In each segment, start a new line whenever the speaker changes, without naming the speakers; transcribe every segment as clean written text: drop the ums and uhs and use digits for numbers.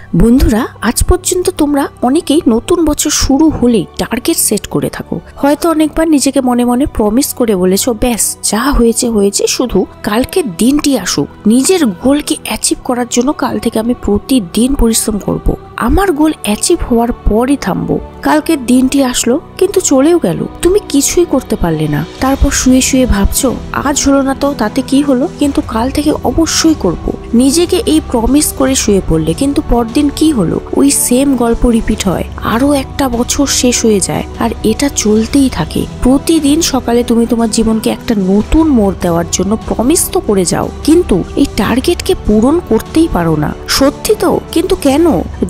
বন্ধুরা, আজ পর্যন্ত তোমরা অনেকেই নতুন বছর শুরু হলেই টার্গেট সেট করে থাকো। হয়তো অনেকবার নিজেকে মনে মনে প্রমিস করে বলেছো, ব্যাস যা হয়েছে হয়েছে, শুধু কালকের দিনটি আসুক। নিজের গোলকে অ্যাচিভ করার জন্য কাল থেকে আমি প্রতিদিন পরিশ্রম করব। আমার গোল অ্যাচিভ হওয়ার পরই থামবো। কালকের দিনটি আসলো কিন্তু চলেও গেল, তুমি কিছুই করতে পারলে না। তারপর শুয়ে শুয়ে ভাবছো, আজ হলো না তো তাতে কি হলো, কিন্তু কাল থেকে অবশ্যই করব। নিজেকে এই প্রমিস করে শুয়ে পড়লে কিন্তু পরদিন কি হলো, ওই সেম গল্প রিপিট হয়। আরো একটা বছর শেষ হয়ে যায় আর এটা চলতেই থাকে। প্রতিদিন সকালে তুমি তোমার জীবনকে একটা নতুন মোড় দেওয়ার জন্য প্রমিস তো করে যাও, কিন্তু এই টার্গেটকে পূরণ করতেই পারো না। সত্যি তো, কিন্তু কেন?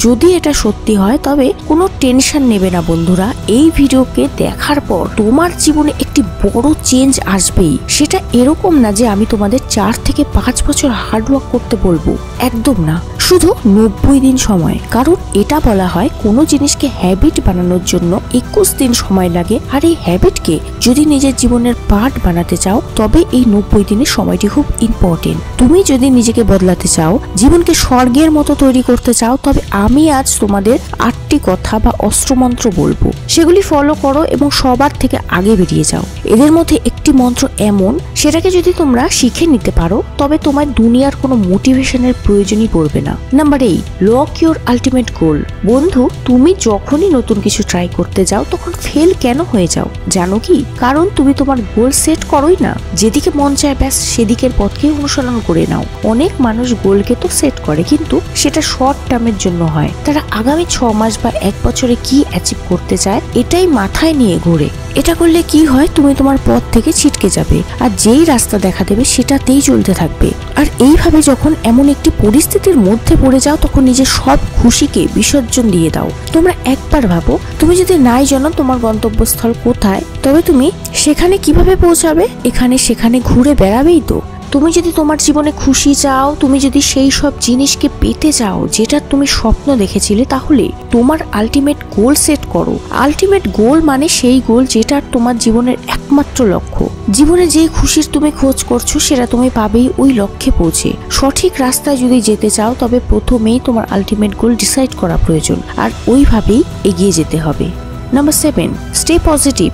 যদি এটা সত্যি হয় তবে কোনো টেনশন নেবে না বন্ধুরা। এই ভিডিওকে দেখার পর তোমার জীবনে একটি বড় চেঞ্জ আসবেই। সেটা এরকম না যে আমি তোমাদের 4 থেকে 5 বছর হার্ডওয়ার্ক করতে বলবো, একদম না। শুধু 90 দিন সময়, কারণ এটা বলা হয় কোনো জিনিসকে হ্যাবিট বানানোর জন্য 21 দিন সময় লাগে। আর এই হ্যাবিটকে যদি নিজের জীবনের পার্ট বানাতে চাও তবে এই 90 দিনের সময়টি খুব ইম্পর্টেন্ট। তুমি যদি নিজেকে বদলাতে চাও, জীবনকে স্বর্গের মতো তৈরি করতে চাও, তবে আমি আজ তোমাদের 8টি কথা বা অস্ত্রমন্ত্র বলবো। সেগুলি ফলো করো এবং সবার থেকে আগে বেরিয়ে যাও। এদের মধ্যে একটি মন্ত্র এমন, সেটাকে যদি তোমরা শিখে নিতে পারো তবে তোমার দুনিয়ার কোনো মোটিভেশনের প্রয়োজনই পড়বে না। Number 8, lock your ultimate goal. বন্ধু, তুমি যখনই নতুন কিছু ট্রাই করতে যাও তখন ফেল কেন হয়ে যাও জানো কি? কারণ তুমি তোমার গোল সেট করোই না। যেদিকে মন চায় ব্যাস সেদিকের পথকে অনুসরণ করে নাও। অনেক মানুষ গোলকে তো সেট করে, কিন্তু সেটা শর্ট টার্মের জন্য হয়। তারা আগামী 6 মাস বা 1 বছরে কি অ্যাচিভ করতে চায় এটাই মাথায় নিয়ে ঘুরে। এটা করলে কি হয়, তুমি তোমার পথ থেকে ছিটকে যাবে আর যেই রাস্তা দেখা দেবে সেটাতেই চলতে থাকবে। আর এইভাবে যখন এমন একটি পরিস্থিতির মধ্যে পড়ে যাও তখন নিজের সব খুশিকে বিসর্জন দিয়ে দাও। তোমরা একবার ভাবো, তুমি যদি নাই জানো তোমার গন্তব্যস্থল কোথায়, তবে তুমি সেখানে কিভাবে পৌঁছাবে? এখানে সেখানে ঘুরে বেড়াবেই তো। তুমি যদি তোমার জীবনে খুশি চাও, তুমি যদি সেই সব জিনিসকে পেতে চাও যেটা তুমি স্বপ্ন দেখেছিলে, তাহলে তোমার আলটিমেট গোল সেট করো। আলটিমেট গোল মানে সেই গোল যেটা তোমার জীবনের একমাত্র লক্ষ্য। জীবনে যে খুশির তুমি খোঁজ করছো সেটা তুমি পাবেই ওই লক্ষ্যে পৌঁছে। সঠিক রাস্তায় যদি যেতে চাও তবে প্রথমেই তোমার আলটিমেট গোল ডিসাইড করা প্রয়োজন, আর ওইভাবেই এগিয়ে যেতে হবে। Number 7, stay positive.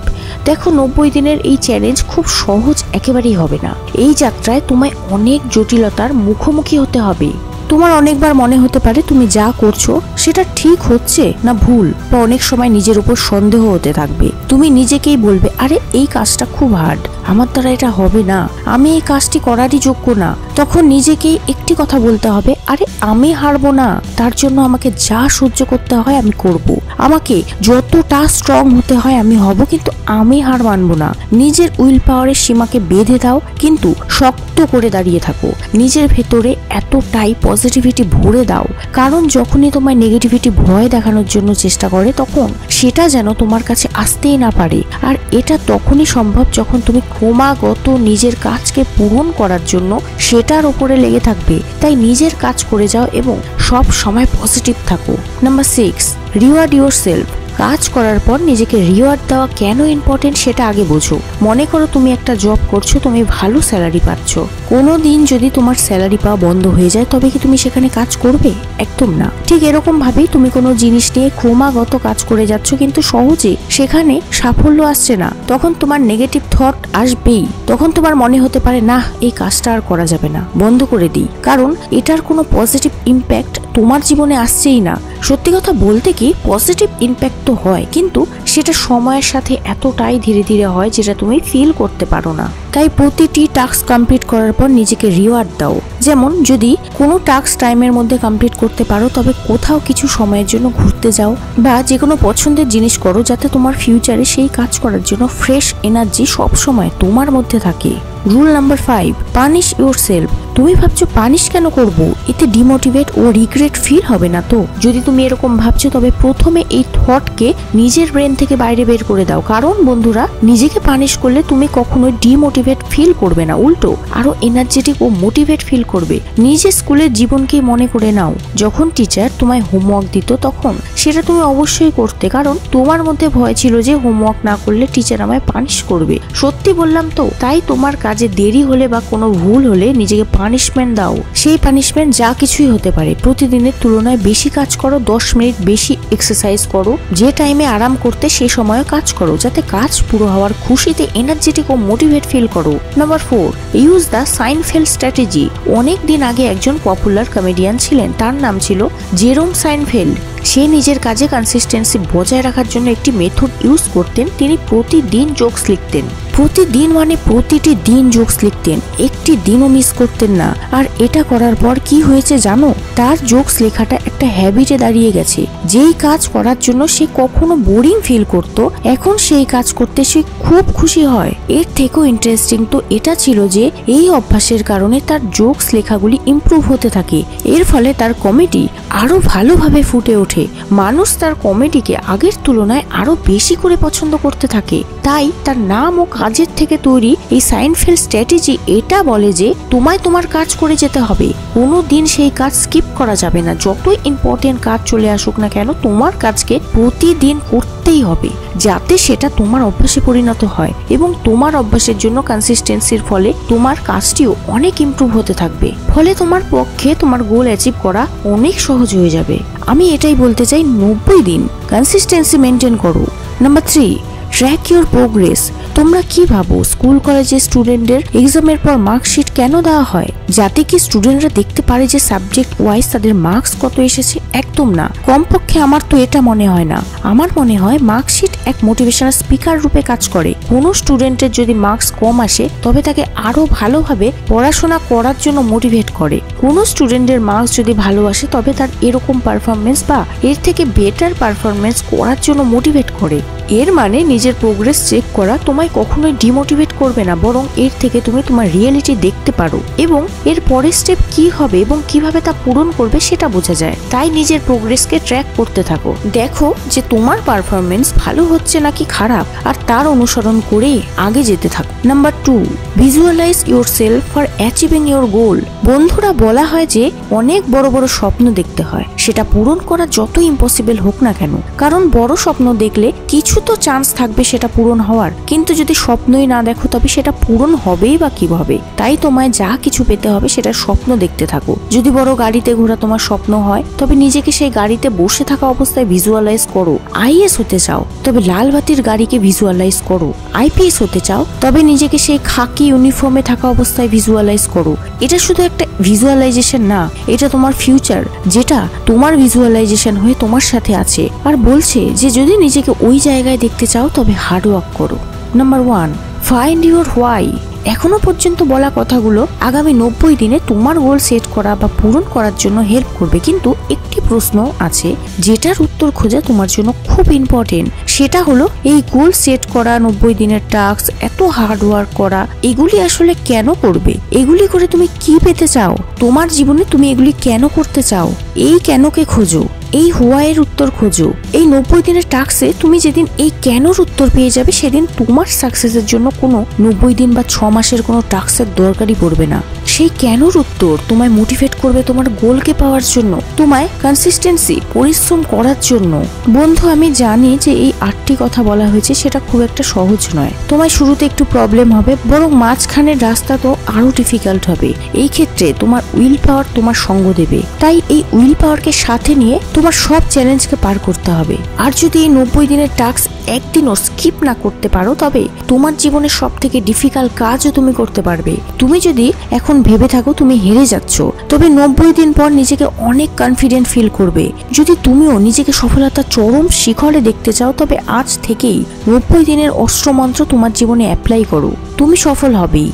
দেখো, 90 দিনের এই চ্যালেঞ্জ খুব সহজ একেবারেই হবে না। এই যাত্রায় তোমায় অনেক জটিলতার মুখোমুখি হতে হবে। তোমার অনেকবার মনে হতে পারে তুমি যা করছো সেটা ঠিক হচ্ছে না ভুল, বা অনেক সময় নিজের উপর সন্দেহ হতে থাকবে। তুমি নিজেকেই বলবে, আরে এই কাজটা খুব হার্ড, আমার দ্বারা এটা হবে না, আমি এই কাজটি করারই যোগ্য না। তখন নিজেকেই একটি কথা বলতে হবে, আরে আমি হারবো না, তার জন্য আমাকে যা সহ্য করতে হয় আমি করব। আমাকে যতটা স্ট্রং হতে হয় আমি হব, কিন্তু আমি হার মানবো না। নিজের উইল পাওয়ারের সীমাকে বেঁধে দাও, কিন্তু শক্ত করে দাঁড়িয়ে থাকো। নিজের ভেতরে এতটাই পজিটিভিটি ভরে দাও, কারণ যখনই তোমার নেগেটিভিটি ভয় দেখানোর জন্য চেষ্টা করে তখন সেটা যেন তোমার কাছে আসতেই না পারে। আর এটা তখনই সম্ভব যখন তুমি ক্রমাগত নিজের কাজকে পূরণ করার জন্য সেটার উপরে লেগে থাকবে। তাই নিজের কাজ করে যাও এবং সব সময় পজিটিভ থাকো। Number 6, reward your self. কাজ করার পর নিজেকে রিওয়ার্ড দেওয়া কেন ইম্পর্টেন্ট সেটা আগে বোঝো। মনে করো তুমি একটা জব করছো, তুমি ভালো স্যালারি পাচ্ছ। কোনো দিন যদি তোমার স্যালারি পাওয়া বন্ধ হয়ে যায় তবে কি তুমি সেখানে কাজ করবে? একদম না। ঠিক এরকম ভাবেই তুমি কোনো জিনিস নিয়ে ক্রমাগত কাজ করে যাচ্ছ, কিন্তু সহজে সেখানে সাফল্য আসছে না, তখন তোমার নেগেটিভ থট আসবেই। তখন তোমার মনে হতে পারে, না এই কাজটা আর করা যাবে না, বন্ধ করে দিই, কারণ এটার কোনো পজিটিভ ইম্প্যাক্ট তোমার জীবনে আসছেই না। সত্যি কথা বলতে কি, পজিটিভ ইম্প্যাক্ট তো হয়, কিন্তু সেটা সময়ের সাথে এতটাই ধীরে ধীরে হয় যেটা তুমি ফিল করতে পারো না। তাই প্রতিটি টাস্ক কমপ্লিট করার পর নিজেকে রিওয়ার্ড দাও। যেমন যদি কোনো টাস্ক টাইমের মধ্যে কমপ্লিট করতে পারো তবে কোথাও কিছু সময়ের জন্য ঘুরতে যাও, বা যে কোনো পছন্দের জিনিস করো যাতে তোমার ফিউচারে সেই কাজ করার জন্য ফ্রেশ এনার্জি সবসময় তোমার মধ্যে থাকে। Rule number 5, punish your self. তুমি ভাবছো পানিশ কেন করব, এতে ডিমোটিভেট ও রিগ্রেট ফিল হবে না তো? যদি তুমি তুমি এরকম ভাবছো, তবে প্রথমে এই থটকে নিজের ব্রেন থেকে বাইরে বের করে দাও। কারণ বন্ধুরা, নিজেকে পানিশ করলে তুমি কখনোই ডিমোটিভেট ফিল করবে না, উল্টো আরো এনার্জেটিক ও মোটিভেট ফিল করবে। নিজে স্কুলের জীবনকে মনে করে নাও, যখন টিচার তোমায় হোমওয়ার্ক দিত তখন সেটা তুমি অবশ্যই করতে, কারণ তোমার মধ্যে ভয় ছিল যে হোমওয়ার্ক না করলে টিচার আমায় পানিশ করবে। সত্যি বললাম তো, তাই তোমার কাজে দেরি হলে বা কোনো ভুল হলে নিজেকে পানিশমেন্ট দাও। সেই পানিশমেন্ট যা কিছুই হতে পারে। প্রতিদিনের তুলনায় বেশি কাজ করো, 10 মিনিট বেশি এক্সারসাইজ করো, যে টাইমে আরাম করতে সে সময় কাজ করো, যাতে কাজ পুরো হওয়ার খুশিতে এনার্জেটিক ও মোটিভেট ফিল করো। Number 4, use the Seinfeld strategy. অনেক দিন আগে একজন পপুলার কমেডিয়ান ছিলেন, তার নাম ছিল জেরোম সাইনফেল্ড। সে নিজের কাজে কনসিস্টেন্সি বজায় রাখার জন্য একটি মেথড ইউজ করতেন। তিনি প্রতিদিন জোকস লিখতেন। প্রতিদিন মানে প্রতিটি দিন জোকস লিখতেন, একটি দিনও মিস করতেন না। আর এটা করার পর কি হয়েছে জানো? তার জোকস লেখাটা একটা হ্যাবিটে দাঁড়িয়ে গেছে। যেই কাজ করার জন্য সে কখনো বোরিং ফিল করত, এখন সেই কাজ করতে সে খুব খুশি হয়। এর থেকেও ইন্টারেস্টিং তো এটা ছিল যে এই অভ্যাসের কারণে তার জোকস লেখাগুলি ইমপ্রুভ হতে থাকে। এর ফলে তার কমেডি আরো ভালোভাবে ফুটে ওঠে। মানুষ তার কমেডিকে আগের তুলনায় আরো বেশি করে পছন্দ করতে থাকে। তাই তার নাম ও কাজের থেকে তৈরি এই সাইনফেল্ড স্ট্র্যাটেজি এটা বলে যে তোমায় তোমার কাজ করে যেতে হবে, কোনো দিন সেই কাজ স্কিপ করা যাবে না। যতই ইম্পর্টেন্ট কাজ চলে আসুক না কেন, তোমার কাজকে প্রতিদিন করতেই হবে, যাতে সেটা তোমার অভ্যাসে পরিণত হয়। এবং তোমার অভ্যাসের জন্য কনসিস্টেন্সির ফলে তোমার কাজটিও অনেক ইমপ্রুভ হতে থাকবে। ফলে তোমার পক্ষে তোমার গোল অ্যাচিভ করা অনেক সহজ হয়ে যাবে। আমি এটাই বলতে চাই, 90 দিন কনসিস্টেন্সি মেনটেন করো। Number 3, track your progress. তোমরা কি ভাবো স্কুল কলেজের স্টুডেন্টদের এক্সামের পর মার্কশিট কেন দেওয়া হয়? যাতে কি স্টুডেন্টরা দেখতে পারে যে সাবজেক্ট ওয়াইজ তাদের মার্কস কত এসেছে? একদম না, কমপক্ষে আমার তো এটা মনে হয় না। আমার মনে হয় মার্কশিট এক মোটিভেশনাল স্পিকার রূপে কাজ করে। কোনো স্টুডেন্টের যদি মার্কস কম আসে তবে তাকে আরো ভালোভাবে পড়াশোনা করার জন্য মোটিভেট করে। কোনো স্টুডেন্টের মার্কস যদি ভালো আসে তবে তার এরকম পারফরমেন্স বা এর থেকে বেটার পারফরমেন্স করার জন্য মোটিভেট করে। এর মানে নিজের প্রোগ্রেস চেক করা তোমায় কখনোই ডিমোটিভেট করবে না, বরং এর থেকে তুমি তোমার রিয়েলিটি দেখতে পারো এবং এর পরের স্টেপ কি হবে এবং কিভাবে তা পূরণ করবে সেটা বোঝা যায়। তাই নিজের প্রোগ্রেসকে ট্র্যাক করতে থাকো, দেখো যে তোমার পারফরমেন্স ভালো হচ্ছে নাকি খারাপ, আর তার অনুসরণ করে আগে যেতে থাকো। Number 2, visualize yourself for achieving your goal. বন্ধুরা, বলা হয় যে অনেক বড় বড় স্বপ্ন দেখতে হয়, সেটা পূরণ করা যত ইম্পসিবল হোক না কেন। কারণ বড় স্বপ্ন দেখলে কিছু তো চান্স থাকবে সেটা পূরণ হওয়ার, কিন্তু যদি স্বপ্নই না দেখো তবে সেটা পূরণ হবেই বা কিভাবে? তাই তোমায় যা কিছু পেতে হবে সেটা স্বপ্ন দেখতে থাকো। যদি বড় গাড়িতে ঘোরা তোমার স্বপ্ন হয় তবে নিজেকে সেই গাড়িতে বসে থাকা অবস্থায় ভিজুয়ালাইজ করো। আইএএস হতে চাও তবে লাল বাতির গাড়িকে ভিজুয়ালাইজ করো। আইপিএস হতে চাও তবে নিজেকে সেই খাকি ইউনিফর্মে থাকা অবস্থায় ভিজুয়ালাইজ করো। এটা শুধু একটা ভিজুয়ালাইজেশন না, এটা তোমার ফিউচার, যেটা তোমার ভিজুয়ালাইজেশন হয়ে তোমার সাথে আছে আর বলছে যে যদি নিজেকে ওই জায়গায় দেখতে চাও তবে হার্ড ওয়ার্ক করো। Number 1, find your why. এখনো পর্যন্ত বলা কথাগুলো আগামী 90 দিনে তোমার গোল সেট করা বা পূরণ করার জন্য হেল্প করবে, কিন্তু একটি প্রশ্ন আছে যেটার উত্তর খোঁজা তোমার জন্য খুব ইম্পর্টেন্ট। সেটা হলো এই গোল সেট করা, 90 দিনের টাস্ক, এত হার্ড ওয়ার্ক করা, এগুলি আসলে কেন করবে? এগুলি করে তুমি কি পেতে চাও তোমার জীবনে? তুমি এগুলি কেন করতে চাও? এই কেনকে খোঁজো, এই হোয়াইয়ের উত্তর খোঁজো। এই 90 দিনের টাস্কে তুমি যেদিন এই কেনর উত্তর পেয়ে যাবে সেদিন তোমার সাকসেসের জন্য কোনো 90 দিন বা 6 মাসের কোনো টাস্কের দরকারই পড়বে না। সেই কেনর উত্তর তোমায় মোটিভেট করবে তোমার গোলকে পাওয়ার জন্য, তোমায় কনসিস্টেন্সি পরিশ্রম করার জন্য। বন্ধু, আমি জানি যে এই 8টি কথা বলা হয়েছে সেটা খুব একটা সহজ নয়। তোমায় শুরুতে একটু প্রবলেম হবে, বরং মাঝখানের রাস্তা তো আরো ডিফিকাল্ট হবে। এই ক্ষেত্রে তোমার উইল পাওয়ার তোমার সঙ্গ দেবে। তাই এই উইল পাওয়ারকে সাথে নিয়ে তোমার সব চ্যালেঞ্জকে পার করতে হবে। আর যদি এই 90 দিনের টাস্ক একদিনও স্কিপ না করতে পারো তবে তোমার জীবনের সব থেকে ডিফিকাল্ট কাজও তুমি করতে পারবে। তুমি যদি এখন ভেবে থাকো তুমি হেরে যাচ্ছ, তবে 90 দিন পর নিজেকে অনেক কনফিডেন্ট ফিল করবে। যদি তুমিও নিজেকে সফলতার চরম শিখরে দেখতে চাও তবে আজ থেকেই 90 দিনের অস্ত্রমন্ত্র তোমার জীবনে অ্যাপ্লাই করো, তুমি সফল হবেই।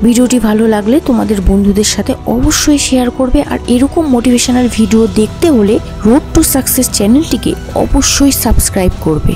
ভিডিওটি ভালো লাগলে তোমাদের বন্ধুদের সাথে অবশ্যই শেয়ার করবে। আর এরকম মোটিভেশনাল ভিডিও দেখতে হলে রোড টু সাকসেস চ্যানেলটিকে অবশ্যই সাবস্ক্রাইব করবে।